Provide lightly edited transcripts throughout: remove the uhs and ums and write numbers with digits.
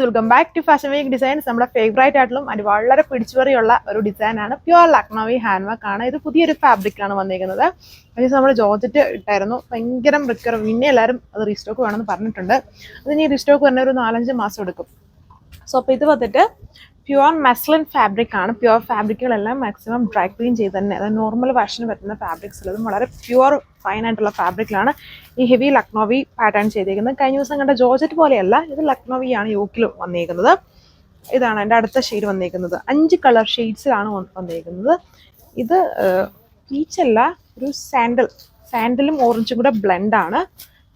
Welcome back to fashion week designs. നമ്മുടെ favourite ആയിട്ടും അത് വളരെ പിടിച്ചുപറിയുള്ള ഒരു ഡിസൈനാണ്. പ്യുവർ ലക്നൗവി ഹാൻഡ് വർക്ക് ആണ്. ഇത് പുതിയൊരു ഫാബ്രിക്കാണ് വന്നിരിക്കുന്നത്. അതിന് നമ്മൾ ജോർജറ്റ് ഇട്ടായിരുന്നു, ഭയങ്കര റിക്കവർ. പിന്നെ എല്ലാവരും അത് റീസ്റ്റോക്ക് വേണമെന്ന് പറഞ്ഞിട്ടുണ്ട്. അതിന് ഈ റീസ്റ്റോക്ക് തന്നെ ഒരു 4-5 മാസം എടുക്കും. സോ അപ്പോൾ ഇത് വന്നിട്ട് പ്യുവർ മെസ്ലിൻ ഫാബ്രിക് ആണ്. പ്യുവർ ഫാബ്രിക്കുകളെല്ലാം മാക്സിമം ഡ്രൈ ക്ലീൻ ചെയ്ത് തന്നെ, അതായത് നോർമൽ വാഷിന് പറ്റുന്ന ഫാബ്രിക്സ് ഉള്ളതും വളരെ പ്യുവർ ഫൈൻ ആയിട്ടുള്ള ഫാബ്രിക്കിലാണ് ഈ ഹെവി ലക്നൗവി പാറ്റേൺ ചെയ്തേക്കുന്നത്. കഴിഞ്ഞ ദിവസം കണ്ട ജോർജറ്റ് പോലെയല്ല, ഇത് ലക്നൗവി ആണ് യോക്കിൽ വന്നിരിക്കുന്നത്. ഇതാണ് എൻ്റെ അടുത്ത ഷെയ്ഡ് വന്നിരിക്കുന്നത്. 5 കളർ ഷെയ്ഡ്സിലാണ് വന്നിരിക്കുന്നത്. ഇത് പീച്ചല്ല, ഒരു സാൻഡലും ഓറഞ്ചും കൂടെ ബ്ലെൻഡാണ്.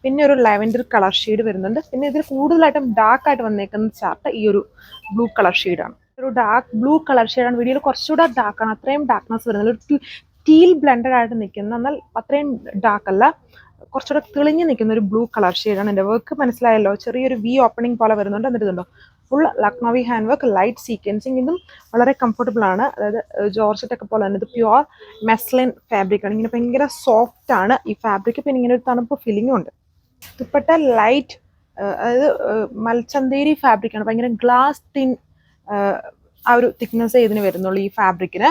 പിന്നെ ഒരു ലാവൻഡർ കളർ ഷെയ്ഡ് വരുന്നുണ്ട്. പിന്നെ ഇതിൽ കൂടുതലായിട്ടും ഡാർക്ക് ആയിട്ട് വന്നേക്കുന്ന ചാർട്ട് ഈ ഒരു ബ്ലൂ കളർ ഷെയ്ഡാണ്. ഒരു ഡാർക്ക് ബ്ലൂ കളർ ഷെയ്ഡാണ്. വീഡിയോയിൽ കുറച്ചുകൂടെ ഡാർക്കാണ്, അത്രയും ഡാർക്ക്നെസ് വരുന്നത്. ഒരു ടീൽ ബ്ലെൻഡഡ് ആയിട്ട് നിൽക്കുന്ന, എന്നാൽ അത്രയും ഡാർക്ക് അല്ല, കുറച്ചുകൂടെ തെളിഞ്ഞ് നിൽക്കുന്ന ഒരു ബ്ലൂ കളർ ഷെയ്ഡാണ്. എൻ്റെ വർക്ക് മനസ്സിലായല്ലോ, ചെറിയൊരു വി ഓപ്പണിംഗ് പോലെ വരുന്നുണ്ട്. എന്നിട്ടുണ്ടോ full Lucknowi hand work, light sequencing. ഇതും വളരെ കംഫർട്ടബിൾ ആണ്. അതായത് ജോർജറ്റ് ഒക്കെ പോലെ തന്നെ ഇത് പ്യുവർ മെസ്ലിൻ ഫാബ്രിക് ആണ്. ഇങ്ങനെ ഭയങ്കര സോഫ്റ്റ് ആണ് ഈ ഫാബ്രിക്. പിന്നെ ഇങ്ങനെ ഒരു തണുപ്പ് ഫീലിംഗും ഉണ്ട്. ദുപ്പട്ട ലൈറ്റ്, അതായത് മൽച്ചന്തേരി ഫാബ്രിക്കാണ്. ഭയങ്കര ഗ്ലാസ് തിൻ ആ ഒരു തിക്നെസ് ഇതിന് വരുന്നുള്ളൂ ഈ ഫാബ്രിക്കിന്.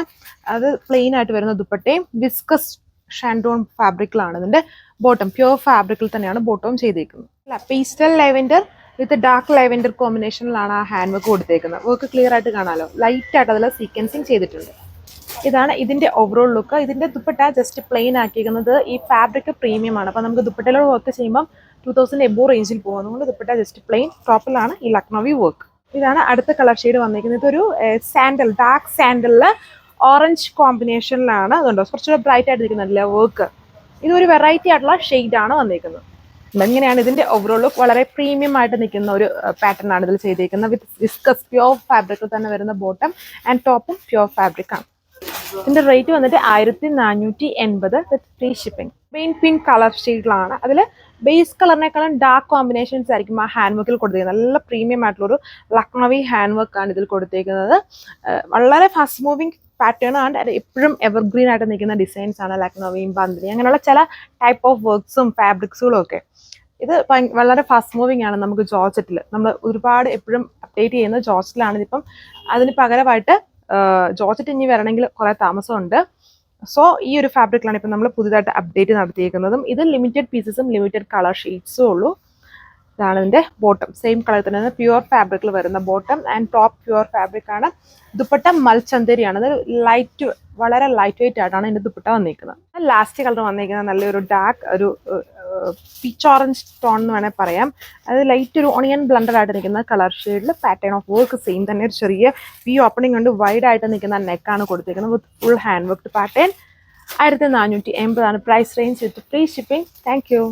അത് പ്ലെയിൻ ആയിട്ട് വരുന്ന ദുപ്പട്ടയും വിസ്കസ് ഷാൻഡോൺ ഫാബ്രിക്കിലാണ് ഇതിൻ്റെ ബോട്ടം. പ്യുവർ ഫാബ്രിക്കിൽ തന്നെയാണ് ബോട്ടവും ചെയ്തേക്കുന്നത്. അല്ല, pastel lavender with dark lavender കോമ്പിനേഷനിലാണ് ആ ഹാൻഡ് വർക്ക് കൊടുത്തേക്കുന്നത്. വർക്ക് ക്ലിയർ ആയിട്ട് കാണാമല്ലോ, ലൈറ്റ് ആയിട്ട് അതിൽ സീക്വൻസിങ് ചെയ്തിട്ടുണ്ട്. ഇതാണ് ഇതിൻ്റെ ഓവറോൾ ലുക്ക്. ഇതിൻ്റെ ദുപ്പട്ട ജസ്റ്റ് പ്ലെയിൻ ആക്കിയിരിക്കുന്നത്. ഈ ഫാബ്രിക് പ്രീമിയം ആണ്, അപ്പോൾ നമുക്ക് ദുപ്പട്ടയിലൂടെ വർക്ക് ചെയ്യുമ്പം 2000 എബോ റേഞ്ചിൽ പോകും. അതുകൊണ്ട് ദുപ്പട്ട ജസ്റ്റ് പ്ലെയിൻ ടോപ്പിലാണ് ഈ ലക്നൗവി വർക്ക്. ഇതാണ് അടുത്ത കളർ ഷെയ്ഡ് വന്നിരിക്കുന്നത്. ഇതൊരു ഡാർക്ക് സാൻഡലിൽ ഓറഞ്ച് കോമ്പിനേഷനിലാണ്. അതുകൊണ്ടോ കുറച്ചുകൂടെ ബ്രൈറ്റ് ആയിട്ട് നിൽക്കുന്നില്ല വർക്ക്. ഇതൊരു വെറൈറ്റി ആയിട്ടുള്ള ഷെയ്ഡാണ് വന്നിരിക്കുന്നത്. ഇങ്ങനെയാണ് ഇതിൻ്റെ ഓവറോൾ ലുക്ക്. വളരെ പ്രീമിയം ആയിട്ട് നിൽക്കുന്ന ഒരു പാറ്റേൺ ആണ് ഇതിൽ ചെയ്തിരിക്കുന്നത്. വിത്ത് വിസ്കസ് പ്യുവർ ഫാബ്രിക്കിൽ തന്നെ വരുന്ന ബോട്ടം ആൻഡ് ടോപ്പും പ്യുവർ ഫാബ്രിക് ആണ്. ഇതിൻ്റെ റേറ്റ് വന്നിട്ട് 1480 വിത്ത് free shipping. Main pink colour ഷെയ്ഡിലാണ്. അതിൽ ബേസ് കളറിനേക്കാളും ഡാർക്ക് കോമ്പിനേഷൻസ് ആയിരിക്കും ആ ഹാൻഡ് വർക്കിൽ കൊടുത്തേക്കുന്നത്. നല്ല പ്രീമിയം ആയിട്ടുള്ളൊരു ലക്നൗവി ഹാൻഡ് വർക്കാണ് ഇതിൽ കൊടുത്തേക്കുന്നത്. വളരെ ഫാസ്റ്റ് മൂവിങ് പാറ്റേൺ ആണ്. അത് എപ്പോഴും എവർഗ്രീൻ ആയിട്ട് നിൽക്കുന്ന ഡിസൈൻസ് ആണ്. ലക്നൗവിയും ബന്ദിനി അങ്ങനെയുള്ള ചില ടൈപ്പ് ഓഫ് വർക്ക്സും ഫാബ്രിക്സുകളും ഒക്കെ. ഇത് വളരെ ഫാസ്റ്റ് മൂവിങ് ആണ്. നമുക്ക് ജോർജറ്റിൽ നമ്മൾ ഒരുപാട് എപ്പോഴും അപ്ഡേറ്റ് ചെയ്യുന്നത് ജോർജറ്റിലാണ്. ഇതിപ്പം അതിന് പകരമായിട്ട് ജോർജറ്റ് ഇനി വരണമെങ്കിൽ കുറേ താമസമുണ്ട്. സോ ഈ ഒരു ഫാബ്രിക്കിലാണ് ഇപ്പം നമ്മൾ പുതിയതായിട്ട് അപ്ഡേറ്റ് നടത്തിയേക്കുന്നതും. ഇത് ലിമിറ്റഡ് പീസസും ലിമിറ്റഡ് കളർ ഷെയ്ഡ്സും ഉള്ളൂ. ഇതാണ് ഇതിൻ്റെ ബോട്ടം. സെയിം കളർ തന്നെ പ്യുവർ ഫാബ്രിക്കിൽ വരുന്ന bottom and top pure fabric ആണ്. ദുപ്പട്ട മൽച്ചന്തേരിയാണ്. അത് വളരെ ലൈറ്റ് വെയിറ്റ് ആയിട്ടാണ് ഇതിൻ്റെ ദുപ്പട്ട വന്നിരിക്കുന്നത്. ലാസ്റ്റ് കളർ വന്നിരിക്കുന്നത് നല്ലൊരു ഡാർക്ക്, ഒരു പീച്ച് ഓറഞ്ച് ടോൺ എന്ന് വേണമെങ്കിൽ പറയാം. അത് ലൈറ്റ് ഒരു ഓണിയൻ ബ്ലണ്ടഡ് ആയിട്ട് നിൽക്കുന്ന കളർ ഷെയ്ഡിൽ പാറ്റേൺ ഓഫ് വർക്ക് സെയിം തന്നെ. ഒരു ചെറിയ വി ഓപ്പണിംഗ് കൊണ്ട് വൈഡ് ആയിട്ട് നിൽക്കുന്ന നെക്കാണ് കൊടുത്തിരിക്കുന്നത് with full hand work pattern. 1480 ആണ് price range with free shipping. Thank U.